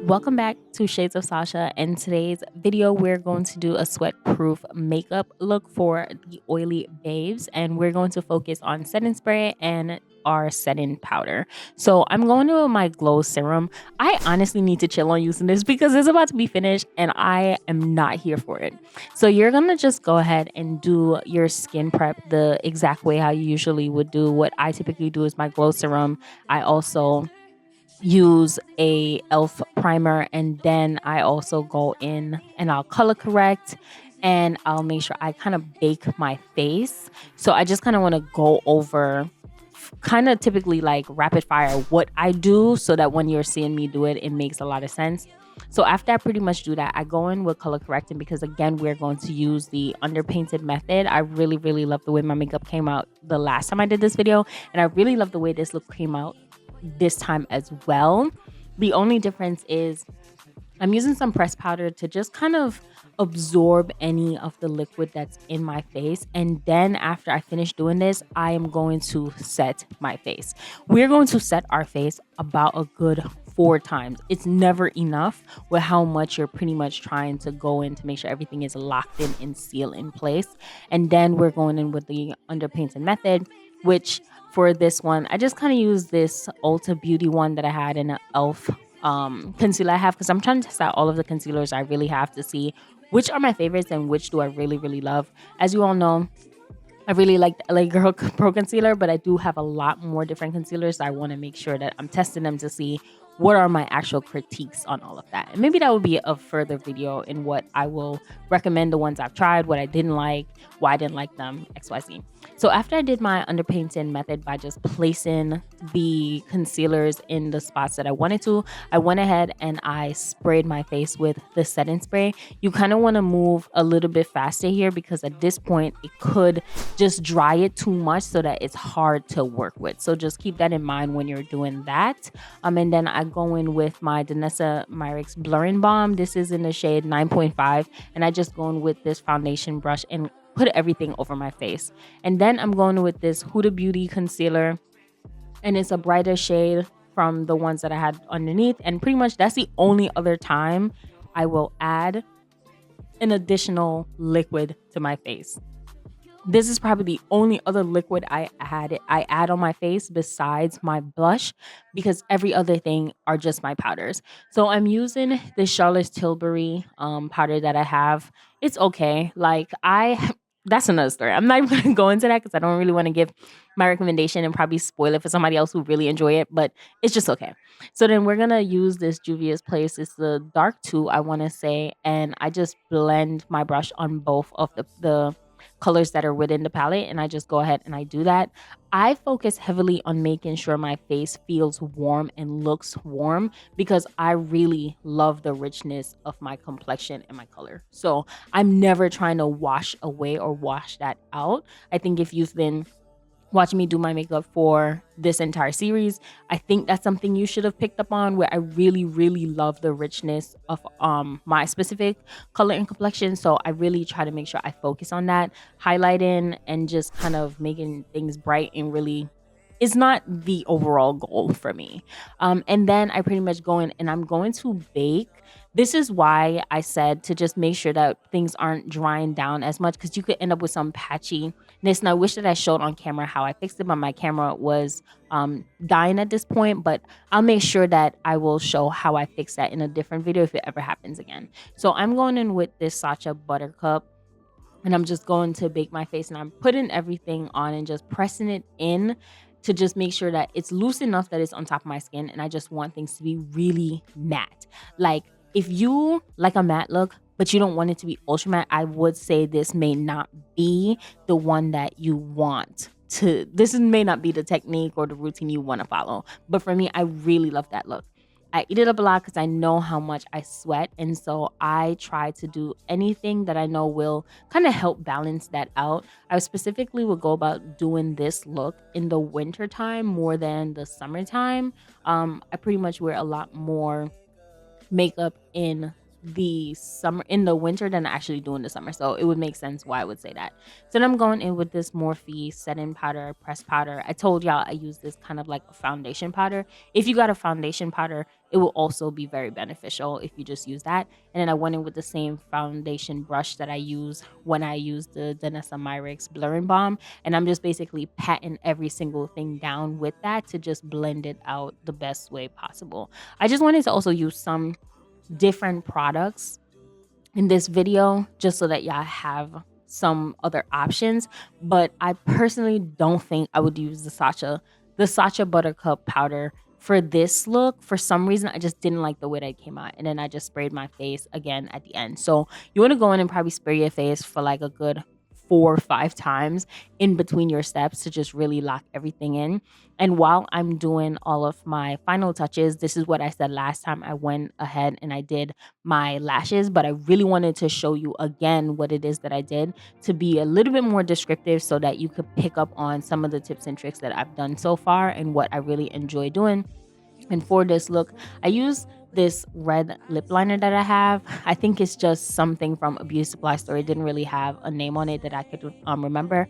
Welcome back to Shades of Sasha. In today's video, we're going to do a sweat-proof makeup look for the oily babes, and we're going to focus on setting spray and our setting powder. So I'm going to my glow serum. I honestly need to chill on using this because it's about to be finished and I am not here for it. So you're going to just go ahead and do your skin prep the exact way how you usually would do. What I typically do is my glow serum. I also use a elf primer, and then I also go in and I'll color correct, and I'll make sure I kind of bake my face. So I just kind of want to go over kind of typically like rapid fire what I do so that when you're seeing me do it, it makes a lot of sense. So after I pretty much do that, I go in with color correcting because again, we're going to use the underpainted method. I really, really love the way my makeup came out the last time I did this video, and I really love the way this look came out this time as well. The only difference is I'm using some pressed powder to just kind of absorb any of the liquid that's in my face. And then after I finish doing this, I am going to set my face. We're going to set our face about a good 4 times. It's never enough with how much you're pretty much trying to go in to make sure everything is locked in and sealed in place. And then we're going in with the underpainting method, which for this one, I just kind of use this Ulta Beauty one that I had in an e.l.f. Concealer I have, because I'm trying to test out all of the concealers I really have to see which are my favorites and which do I really, really love. As you all know, I really like the LA Girl Pro Concealer, but I do have a lot more different concealers. So I want to make sure that I'm testing them to see what are my actual critiques on all of that. And maybe that would be a further video in what I will recommend, the ones I've tried, what I didn't like, why I didn't like them, XYZ. So after I did my underpainting method by just placing the concealers in the spots that I wanted to, I went ahead and I sprayed my face with the setting spray. You kind of want to move a little bit faster here because at this point it could just dry it too much so that it's hard to work with. So just keep that in mind when you're doing that. And then I go in with my Danessa Myricks Blurring Balm. This is in the shade 9.5, and I just go in with this foundation brush and put everything over my face. And then I'm going with this Huda Beauty concealer, and it's a brighter shade from the ones that I had underneath. And pretty much that's the only other time I will add an additional liquid to my face. This is probably the only other liquid I add on my face besides my blush, because every other thing are just my powders. So I'm using the Charlotte Tilbury powder that I have. It's okay. Like that's another story. I'm not even gonna go into that because I don't really want to give my recommendation and probably spoil it for somebody else who really enjoy it, but it's just okay. So then we're gonna use this Juvia's Place. It's the dark 2, I want to say, and I just blend my brush on both of the colors that are within the palette, and I just go ahead and I do that. I focus heavily on making sure my face feels warm and looks warm because I really love the richness of my complexion and my color. So I'm never trying to wash away or wash that out. I think if you've been watching me do my makeup for this entire series, I think that's something you should have picked up on, where I really, really love the richness of my specific color and complexion. So I really try to make sure I focus on that, highlighting and just kind of making things bright, and really is not the overall goal for me. And then I pretty much go in and I'm going to bake. This is why I said to just make sure that things aren't drying down as much, because you could end up with some patchiness. And I wish that I showed on camera how I fixed it, but my camera was dying at this point. But I'll make sure that I will show how I fix that in a different video if it ever happens again. So I'm going in with this Sacha Buttercup, and I'm just going to bake my face, and I'm putting everything on and just pressing it in to just make sure that it's loose enough that it's on top of my skin. And I just want things to be really matte. Like if you like a matte look, but you don't want it to be ultra matte, I would say this may not be the one that you want to. May not be the technique or the routine you want to follow. But for me, I really love that look. I eat it up a lot because I know how much I sweat. And so I try to do anything that I know will kind of help balance that out. I specifically would go about doing this look in the winter time more than the summertime. I pretty much wear a lot more makeup in the summer in the winter than I actually do in the summer. So it would make sense why I would say that. So then I'm going in with this Morphe setting powder, pressed powder. I told y'all I use this kind of like a foundation powder. If you got a foundation powder, it will also be very beneficial if you just use that. And then I went in with the same foundation brush that I use when I use the Danessa Myricks Blurring Balm. And I'm just basically patting every single thing down with that to just blend it out the best way possible. I just wanted to also use some different products in this video just so that y'all have some other options. But I personally don't think I would use the Sacha Buttercup powder for this look. For some reason, I just didn't like the way that it came out. And then I just sprayed my face again at the end. So you want to go in and probably spray your face for like a good 4 or 5 times in between your steps to just really lock everything in. And while I'm doing all of my final touches, this is what I said last time. I went ahead and I did my lashes, but I really wanted to show you again what it is that I did to be a little bit more descriptive so that you could pick up on some of the tips and tricks that I've done so far and what I really enjoy doing. And for this look, I use this red lip liner that I have. I think it's just something from a beauty supply store. It didn't really have a name on it that I could remember.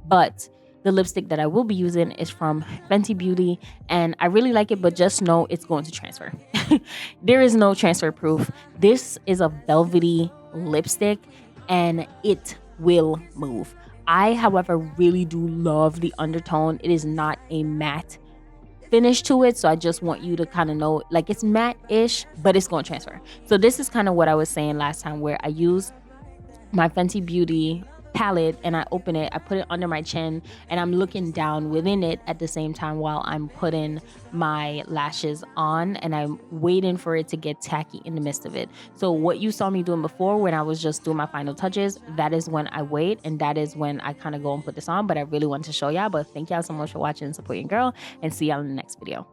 But the lipstick that I will be using is from Fenty Beauty, and I really like it, but just know it's going to transfer. There is no transfer proof. This is a velvety lipstick, and it will move. I, however, really do love the undertone. It is not a matte finish to it, so I just want you to kind of know, like, it's matte-ish, but it's going to transfer. So this is kind of what I was saying last time, where I use my Fenty Beauty palette and I open it, I put it under my chin, and I'm looking down within it at the same time while I'm putting my lashes on, and I'm waiting for it to get tacky in the midst of it. So what you saw me doing before when I was just doing my final touches, that is when I wait, and that is when I kind of go and put this on. But I really want to show y'all. But thank y'all so much for watching and supporting girl, and see y'all in the next video.